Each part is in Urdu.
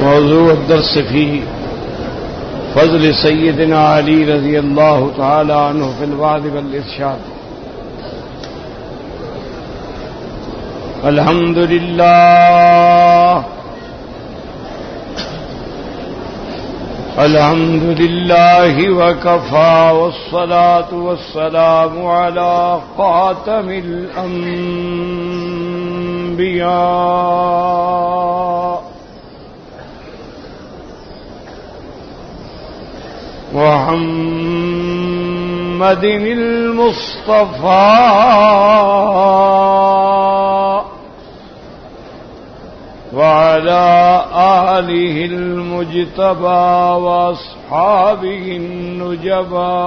موضوع الدرس في فضل سيدنا علي رضي الله تعالى عنه في الوعظ والإرشاد. الحمد لله الحمد لله وكفى والصلاة والسلام على خاتم الأنبياء محمد المصطفى وعلى آله المجتبى وأصحابه النجبى.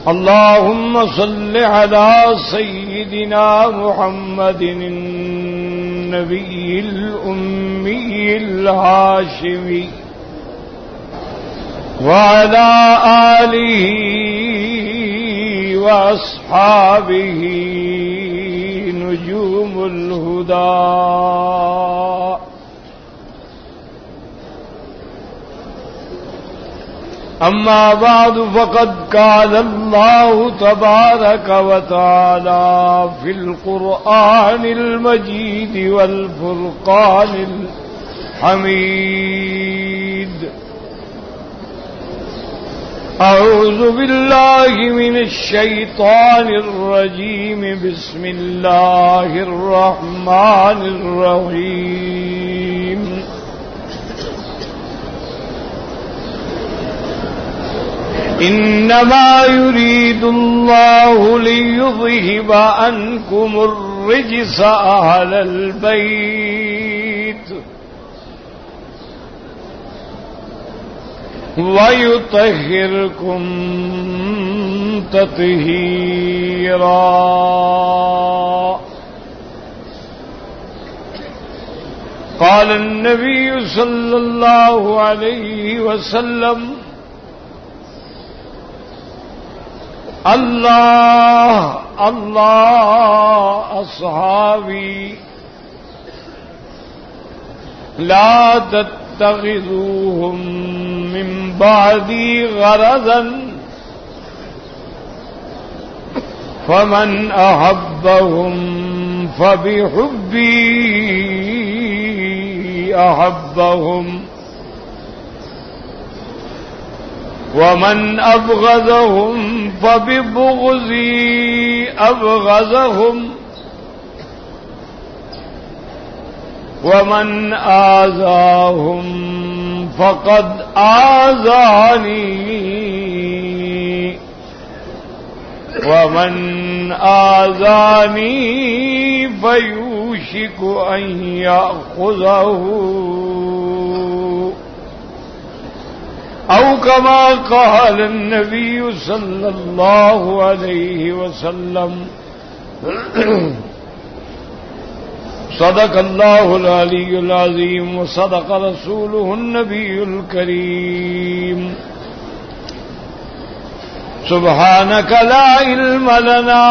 اللهم صل على سيدنا محمد النبي الأمي الهاشمي وعلى آله وأصحابه نجوم الهدى. أما بعد فقد قال الله تبارك وتعالى في القرآن المجيد والفرقان الحميد: أعوذ بالله من الشيطان الرجيم. بسم الله الرحمن الرحيم. إنما يريد الله ليذهب عنكم الرجس أهل البيت ويطهركم تطهيرا. قال النبي صلى الله عليه وسلم: الله الله أصحابي لا تتخذوهم من بعدي غرضا فمن أحبهم فبحبي أحبهم ومن أبغضهم فببغضي أبغضهم ومن آذاهم فقد آذاني ومن آذاني فيوشك أن يأخذه أو كما قال النبي صلى الله عليه وسلم. صدق الله العلي العظيم وصدق رسوله النبي الكريم. سبحانك لا علم لنا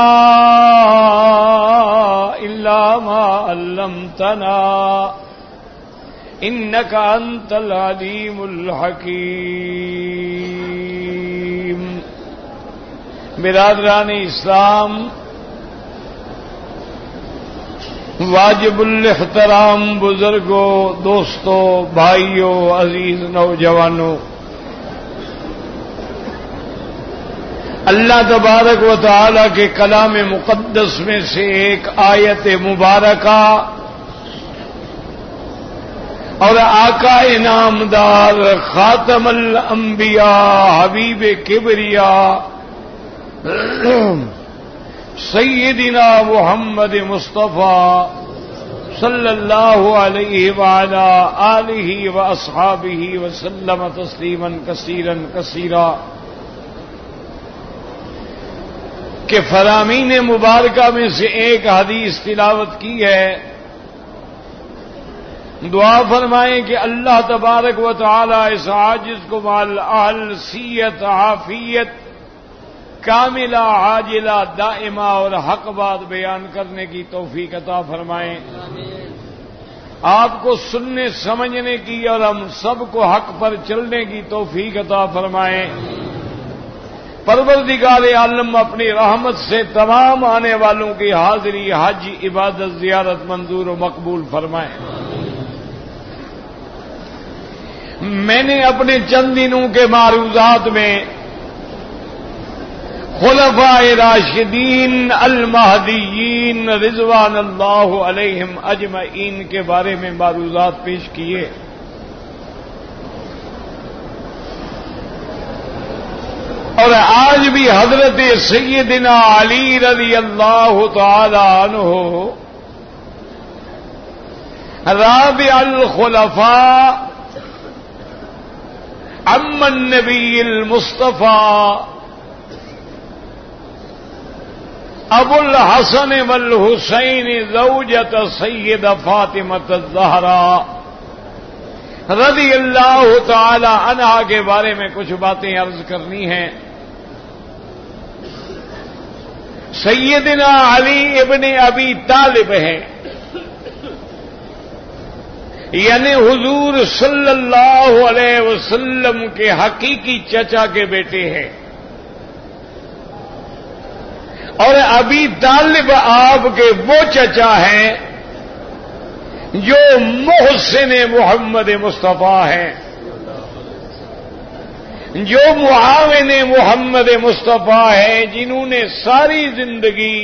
إلا ما علمتنا إنك أنت العليم الحكيم. برادران اسلام، واجب الاحترام بزرگوں، دوستوں، بھائیوں، عزیز نوجوانوں، اللہ تبارک و تعالی کے کلام مقدس میں سے ایک آیت مبارکہ اور آقا انعامدار خاتم الانبیاء حبیب کبریا سیدنا محمد مصطفیٰ صلی اللہ علیہ وعلی آلہ واصحابہ وسلم تسلیما کثیرا کثیرا کہ فرامین مبارکہ میں سے ایک حدیث تلاوت کی ہے. دعا فرمائیں کہ اللہ تبارک و تعالی اس عاجز کو مال اہل سیت عافیت کاملہ عاجلہ دائمہ اور حق بات بیان کرنے کی توفیق عطا فرمائیں. آپ کو سننے سمجھنے کی اور ہم سب کو حق پر چلنے کی توفیق عطا فرمائیں. پروردگار عالم اپنی رحمت سے تمام آنے والوں کی حاضری، حج، عبادت، زیارت منظور و مقبول فرمائیں. میں نے اپنے چند دنوں کے معروضات میں خلفاء راشدین المہدیین رضوان اللہ علیہم اجمعین کے بارے میں معروضات پیش کیے. اور آج بھی حضرت سیدنا علی رضی اللہ تعالی عنہ رابع الخلفاء عم النبی المصطفیٰ ابو الحسن والحسین زوجۃ سید فاطمۃ الزہراء رضی اللہ تعالی عنہا کے بارے میں کچھ باتیں عرض کرنی ہیں. سیدنا علی ابن ابی طالب ہیں، یعنی حضور صلی اللہ علیہ وسلم کے حقیقی چچا کے بیٹے ہیں. اور ابی طالب آپ کے وہ چچا ہیں جو محسن محمد مصطفیٰ ہیں، جو معاون محمد مصطفیٰ ہیں، جنہوں نے ساری زندگی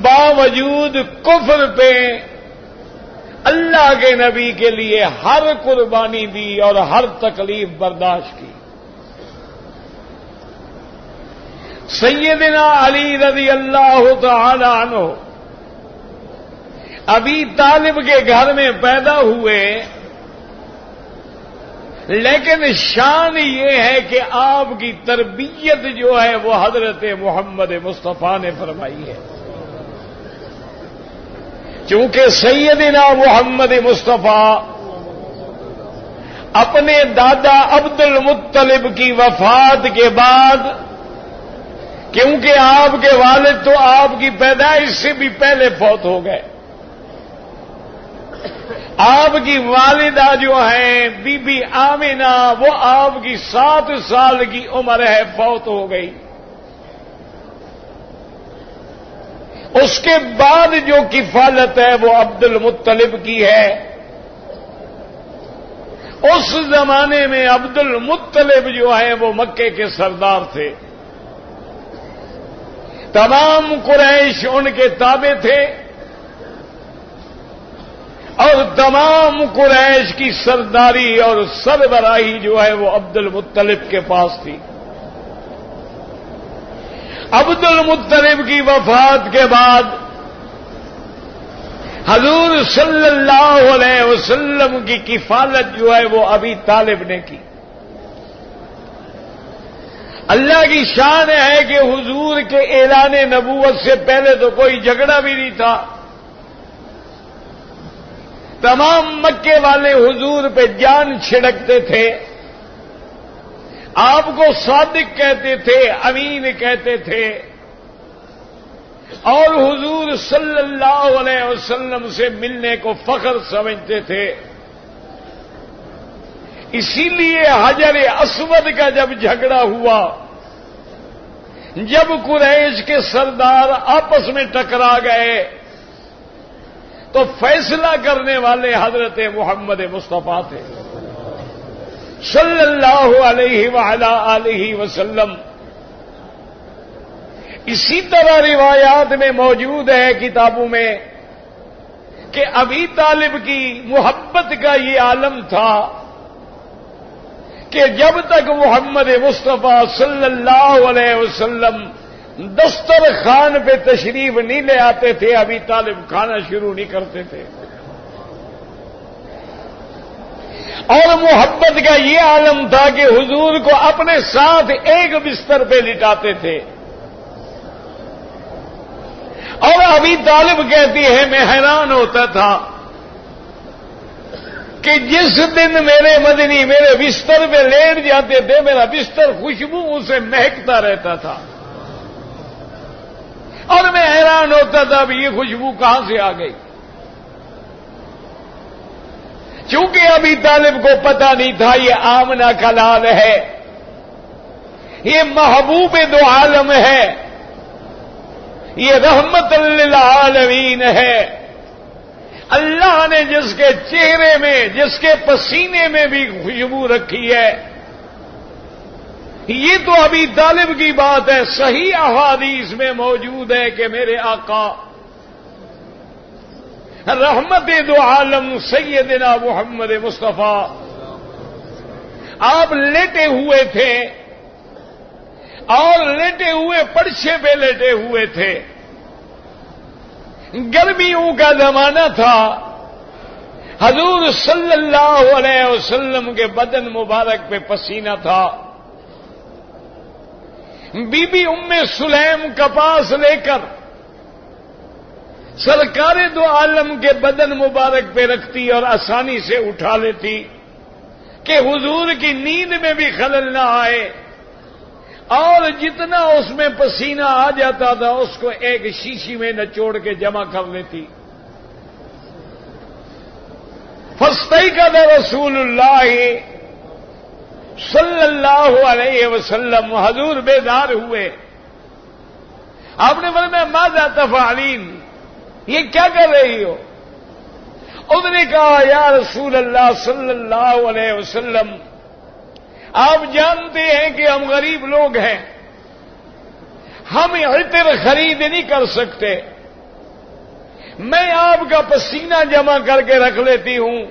باوجود کفر پہ اللہ کے نبی کے لیے ہر قربانی دی اور ہر تکلیف برداشت کی. سیدنا علی رضی اللہ تعالی عنہ ابی طالب کے گھر میں پیدا ہوئے، لیکن شان یہ ہے کہ آپ کی تربیت جو ہے وہ حضرت محمد مصطفیٰ نے فرمائی ہے. چونکہ سیدنا محمد مصطفیٰ اپنے دادا عبد المطلب کی وفات کے بعد، کیونکہ آپ کے والد تو آپ کی پیدائش سے بھی پہلے فوت ہو گئے، آپ کی والدہ جو ہیں بی بی آمنہ وہ آپ کی 7 سال کی عمر ہے فوت ہو گئی. اس کے بعد جو کفالت ہے وہ عبد المطلب کی ہے. اس زمانے میں عبد المطلب جو ہے وہ مکے کے سردار تھے، تمام قریش ان کے تابع تھے، اور تمام قریش کی سرداری اور سربراہی جو ہے وہ عبد المطلب کے پاس تھی. عبد المطلب کی وفات کے بعد حضور صلی اللہ علیہ وسلم کی کفالت جو ہے وہ ابی طالب نے کی. اللہ کی شان ہے کہ حضور کے اعلان نبوت سے پہلے تو کوئی جھگڑا بھی نہیں تھا. تمام مکے والے حضور پہ جان چھڑکتے تھے، آپ کو صادق کہتے تھے، امین کہتے تھے، اور حضور صلی اللہ علیہ وسلم سے ملنے کو فخر سمجھتے تھے. اسی لیے حجر اسود کا جب جھگڑا ہوا، جب قریش کے سردار آپس میں ٹکرا گئے، تو فیصلہ کرنے والے حضرت محمد مصطفیٰ تھے صلی اللہ علیہ وعلی آلہ وسلم. اسی طرح روایات میں موجود ہے کتابوں میں کہ ابی طالب کی محبت کا یہ عالم تھا کہ جب تک محمد مصطفیٰ صلی اللہ علیہ وسلم دسترخوان پہ تشریف نہیں لے آتے تھے، ابی طالب کھانا شروع نہیں کرتے تھے. اور محبت کا یہ عالم تھا کہ حضور کو اپنے ساتھ ایک بستر پہ لٹاتے تھے. اور ابی طالب کہتی ہے میں حیران ہوتا تھا کہ جس دن میرے مدنی میرے بستر پہ لیٹ جاتے تھے میرا بستر خوشبو سے مہکتا رہتا تھا، اور میں حیران ہوتا تھا اب یہ خوشبو کہاں سے آ گئی؟ چونکہ ابی طالب کو پتہ نہیں تھا یہ آمنہ کا لال ہے، یہ محبوب دو عالم ہے، یہ رحمت للعالمین ہے۔ اللہ نے جس کے چہرے میں جس کے پسینے میں بھی خوشبو رکھی ہے، یہ تو ابی طالب کی بات ہے۔ صحیح احادیث میں موجود ہے کہ میرے آقا رحمت دو عالم سیدنا محمد مصطفیٰ آپ لیٹے ہوئے تھے، اور لیٹے ہوئے پرچے پہ لیٹے ہوئے تھے، گرمیوں کا زمانہ تھا، حضور صلی اللہ علیہ وسلم کے بدن مبارک پہ پسینہ تھا، بی بی ام سلیم کپاس لے کر سرکار دو عالم کے بدن مبارک پہ رکھتی اور آسانی سے اٹھا لیتی کہ حضور کی نیند میں بھی خلل نہ آئے، اور جتنا اس میں پسینہ آ جاتا تھا اس کو ایک شیشی میں نچوڑ کے جمع کر لیتی۔ فاستيقظ رسول اللہ صلی اللہ علیہ وسلم، حضور بیدار ہوئے، آپ نے فرمایا ماذا تفعلین، یہ کیا کر رہی ہو؟ اس نے کہا یا رسول اللہ صلی اللہ علیہ وسلم، آپ جانتے ہیں کہ ہم غریب لوگ ہیں، ہم عطر خرید نہیں کر سکتے، میں آپ کا پسینہ جمع کر کے رکھ لیتی ہوں،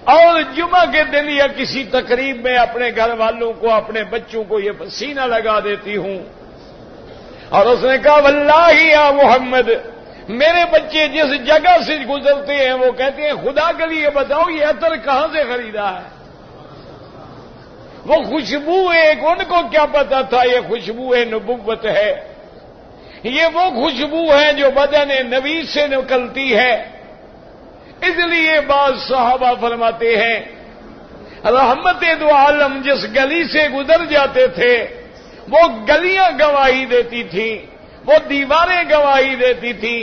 اور جمعہ کے دن یا کسی تقریب میں اپنے گھر والوں کو اپنے بچوں کو یہ پسینہ لگا دیتی ہوں۔ اور اس نے کہا واللہ یا محمد، میرے بچے جس جگہ سے گزرتے ہیں وہ کہتے ہیں خدا کے لیے بتاؤ یہ عطر کہاں سے خریدا ہے؟ وہ خوشبو ایک ان کو کیا پتا تھا یہ خوشبو نبوت ہے، یہ وہ خوشبو ہے جو بدن نبی سے نکلتی ہے۔ اس لیے بعض صحابہ فرماتے ہیں رحمت دو عالم جس گلی سے گزر جاتے تھے وہ گلیاں گواہی دیتی تھیں، وہ دیواریں گواہی دیتی تھیں،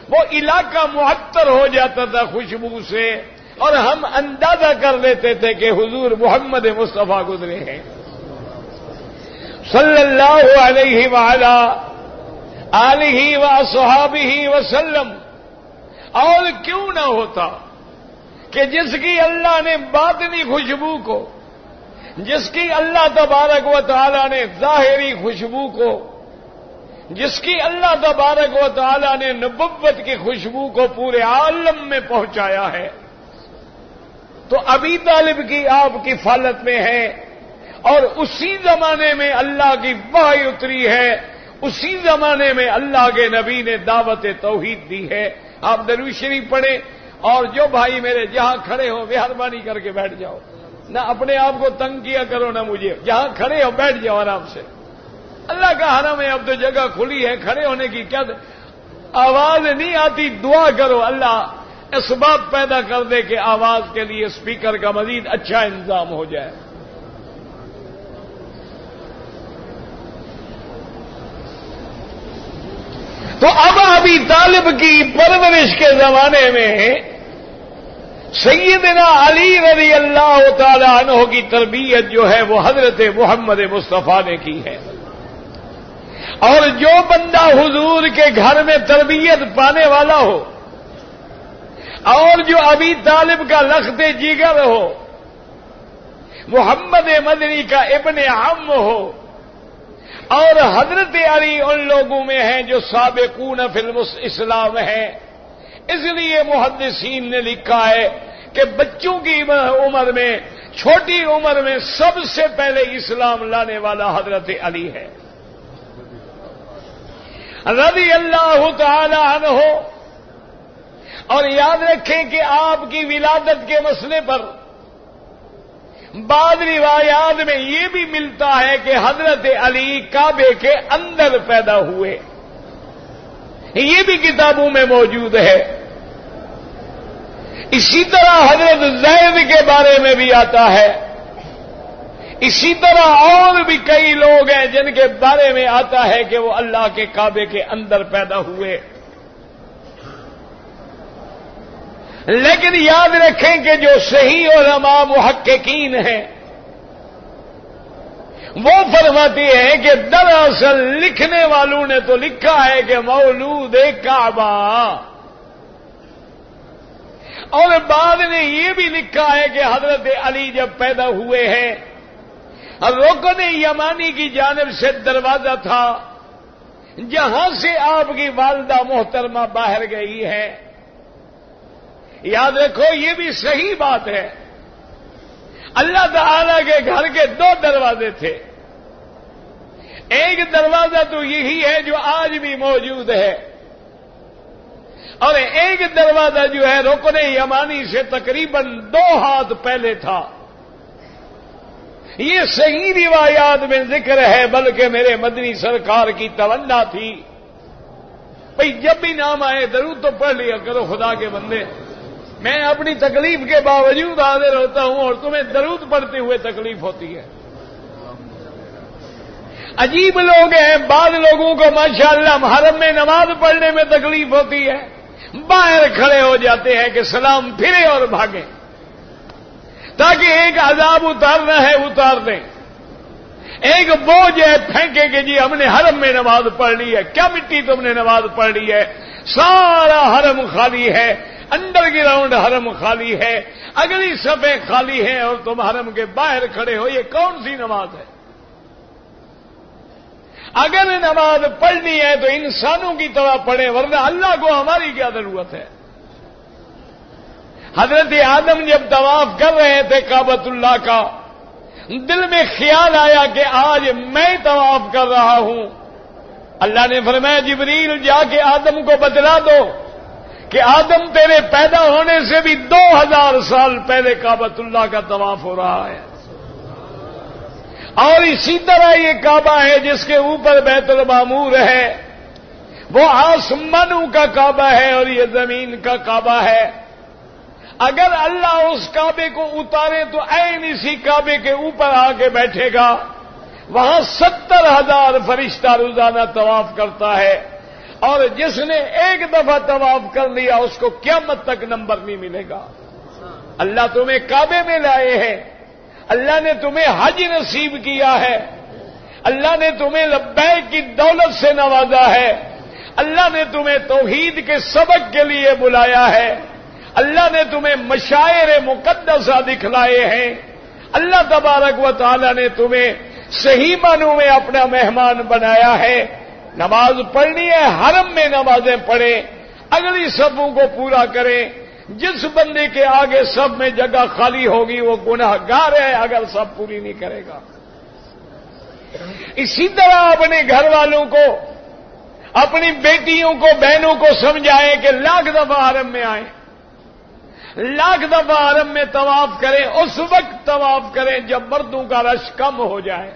وہ علاقہ معطر ہو جاتا تھا خوشبو سے، اور ہم اندازہ کر لیتے تھے کہ حضور محمد مصطفیٰ گزرے ہیں صلی اللہ علیہ وعلا آلہ واصحابہ وسلم۔ اور کیوں نہ ہوتا کہ جس کی اللہ نے باطنی خوشبو کو، جس کی اللہ تبارک و تعالی نے ظاہری خوشبو کو، جس کی اللہ تبارک و تعالی نے نبوت کی خوشبو کو پورے عالم میں پہنچایا ہے، تو ابی طالب کی آپ کی فالت میں ہے، اور اسی زمانے میں اللہ کی وحی اتری ہے، اسی زمانے میں اللہ کے نبی نے دعوت توحید دی ہے۔ آپ درود شریف پڑھیں، اور جو بھائی میرے جہاں کھڑے ہو مہربانی کر کے بیٹھ جاؤ، نہ اپنے آپ کو تنگ کیا کرو نہ مجھے، جہاں کھڑے ہو بیٹھ جاؤ آرام سے، اللہ کا حرم ہے، اب تو جگہ کھلی ہے، کھڑے ہونے کی کیا آواز نہیں آتی، دعا کرو اللہ اسباب پیدا کر دے کہ آواز کے لیے اسپیکر کا مزید اچھا انتظام ہو جائے۔ تو اب ابی طالب کی پرورش کے زمانے میں سیدنا علی رضی اللہ تعالی عنہ کی تربیت جو ہے وہ حضرت محمد مصطفیٰ نے کی ہے، اور جو بندہ حضور کے گھر میں تربیت پانے والا ہو، اور جو ابی طالب کا لخت جگر ہو، محمد مدنی کا ابن عم ہو، اور حضرت علی ان لوگوں میں ہیں جو سابقون فی الاسلام ہیں۔ اس لیے محدثین نے لکھا ہے کہ بچوں کی عمر میں، چھوٹی عمر میں سب سے پہلے اسلام لانے والا حضرت علی ہے رضی اللہ تعالی عنہ۔ اور یاد رکھیں کہ آپ کی ولادت کے مسئلے پر بعض روایات میں یہ بھی ملتا ہے کہ حضرت علی کعبے کے اندر پیدا ہوئے، یہ بھی کتابوں میں موجود ہے۔ اسی طرح حضرت زید کے بارے میں بھی آتا ہے. اسی طرح اور بھی کئی لوگ ہیں جن کے بارے میں آتا ہے کہ وہ اللہ کے کعبے کے اندر پیدا ہوئے. لیکن یاد رکھیں کہ جو صحیح علماء محققین ہیں وہ فرماتے ہیں کہ دراصل لکھنے والوں نے تو لکھا ہے کہ مولود کعبہ، اور بعد نے یہ بھی لکھا ہے کہ حضرت علی جب پیدا ہوئے ہیں رکن یمانی کی جانب سے دروازہ تھا جہاں سے آپ کی والدہ محترمہ باہر گئی ہے. یاد رکھو یہ بھی صحیح بات ہے. اللہ تعالی کے گھر کے 2 دروازے تھے. ایک دروازہ تو یہی ہے جو آج بھی موجود ہے، اور ایک دروازہ جو ہے رکن یمانی سے تقریباً 2 ہاتھ پہلے تھا. یہ صحیح روایات میں ذکر ہے، بلکہ میرے مدنی سرکار کی تمنا تھی بھئی جب بھی نام آئے درود تو پڑھ لیا کرو خدا کے بندے. میں اپنی تکلیف کے باوجود حاضر ہوتا ہوں اور تمہیں درود پڑھتے ہوئے تکلیف ہوتی ہے. عجیب لوگ ہیں، بعض لوگوں کو ماشاءاللہ حرم میں نماز پڑھنے میں تکلیف ہوتی ہے، باہر کھڑے ہو جاتے ہیں کہ سلام پھرے اور بھاگیں تاکہ ایک عذاب اتارنا ہے اتار دیں، ایک بوجھ ہے پھینکیں کہ جی ہم نے حرم میں نماز پڑھ لی ہے. کیا مٹی تم نے نماز پڑھ لی ہے؟ سارا حرم خالی ہے، انڈر گراؤنڈ حرم خالی ہے، اگلی صفیں خالی ہیں اور تم حرم کے باہر کھڑے ہو. یہ کون سی نماز ہے؟ اگر نماز پڑھنی ہے تو انسانوں کی طرح پڑھیں، ورنہ اللہ کو ہماری کیا ضرورت ہے؟ حضرت آدم جب طواف کر رہے تھے کعبۃ اللہ کا، دل میں خیال آیا کہ آج میں طواف کر رہا ہوں. اللہ نے فرمایا جبریل جا کے آدم کو بتلا دو کہ آدم تیرے پیدا ہونے سے بھی 2000 سال پہلے کعبۃ اللہ کا طواف ہو رہا ہے. اور اسی طرح یہ کعبہ ہے جس کے اوپر بیت المعمور ہے، وہ آسمانوں کا کعبہ ہے اور یہ زمین کا کعبہ ہے. اگر اللہ اس کعبے کو اتارے تو عین اسی کعبے کے اوپر آ کے بیٹھے گا. وہاں 70,000 فرشتہ روزانہ طواف کرتا ہے، اور جس نے ایک دفعہ طواف کر لیا اس کو قیامت تک نمبر نہیں ملے گا. اللہ تمہیں کعبے میں لائے ہیں، اللہ نے تمہیں حج نصیب کیا ہے، اللہ نے تمہیں لبیک کی دولت سے نوازا ہے، اللہ نے تمہیں توحید کے سبق کے لیے بلایا ہے، اللہ نے تمہیں مشاعر مقدسہ دکھلائے ہیں، اللہ تبارک و تعالی نے تمہیں صحیح معنوں میں اپنا مہمان بنایا ہے. نماز پڑھنی ہے، حرم میں نمازیں پڑھیں، اگلی صفوں کو پورا کریں. جس بندے کے آگے سب میں جگہ خالی ہوگی وہ گناہگار ہے اگر سب پوری نہیں کرے گا. اسی طرح اپنے گھر والوں کو، اپنی بیٹیوں کو، بہنوں کو سمجھائیں کہ 1,00,000 دفعہ حرم میں آئیں، 1,00,000 دفعہ حرم میں طواف کریں. اس وقت طواف کریں جب مردوں کا رش کم ہو جائے،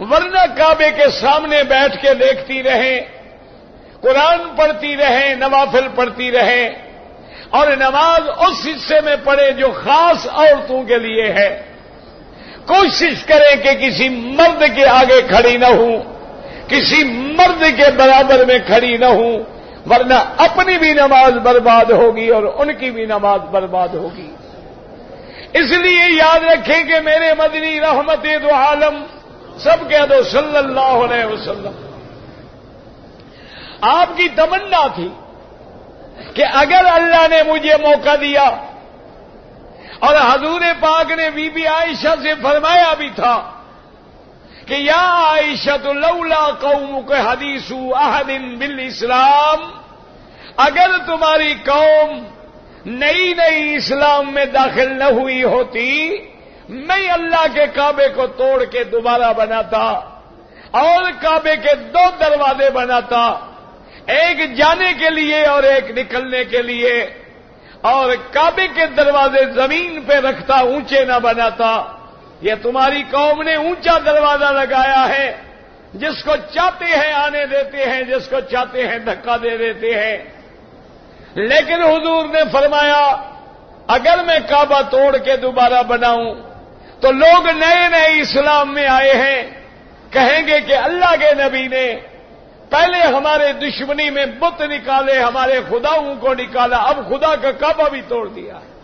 ورنہ کعبے کے سامنے بیٹھ کے دیکھتی رہیں، قرآن پڑھتی رہیں، نوافل پڑھتی رہیں، اور نماز اس حصے میں پڑھے جو خاص عورتوں کے لیے ہے. کوشش کریں کہ کسی مرد کے آگے کھڑی نہ ہوں، کسی مرد کے برابر میں کھڑی نہ ہوں، ورنہ اپنی بھی نماز برباد ہوگی اور ان کی بھی نماز برباد ہوگی. اس لیے یاد رکھیں کہ میرے مدنی رحمت دو عالم سب کہہ دو صلی اللہ علیہ وسلم، آپ کی تمنا تھی کہ اگر اللہ نے مجھے موقع دیا، اور حضور پاک نے بی بی عائشہ سے فرمایا بھی تھا کہ یا عائشہ لولا قومک حدیث احد بالاسلام، اگر تمہاری قوم نئی نئی اسلام میں داخل نہ ہوئی ہوتی، میں اللہ کے کعبے کو توڑ کے دوبارہ بناتا اور کعبے کے 2 دروازے بناتا، ایک جانے کے لیے اور ایک نکلنے کے لیے، اور کعبے کے دروازے زمین پہ رکھتا، اونچے نہ بناتا. یہ تمہاری قوم نے اونچا دروازہ لگایا ہے، جس کو چاہتے ہیں آنے دیتے ہیں، جس کو چاہتے ہیں دھکا دے دیتے ہیں. لیکن حضور نے فرمایا اگر میں کعبہ توڑ کے دوبارہ بناؤں تو لوگ نئے نئے اسلام میں آئے ہیں کہیں گے کہ اللہ کے نبی نے پہلے ہمارے دشمنی میں بت نکالے، ہمارے خداؤں کو نکالا، اب خدا کا کعبہ بھی توڑ دیا ہے،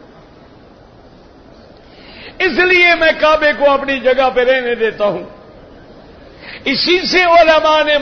اس لیے میں کعبے کو اپنی جگہ پہ رہنے دیتا ہوں۔ اسی سے علماء نے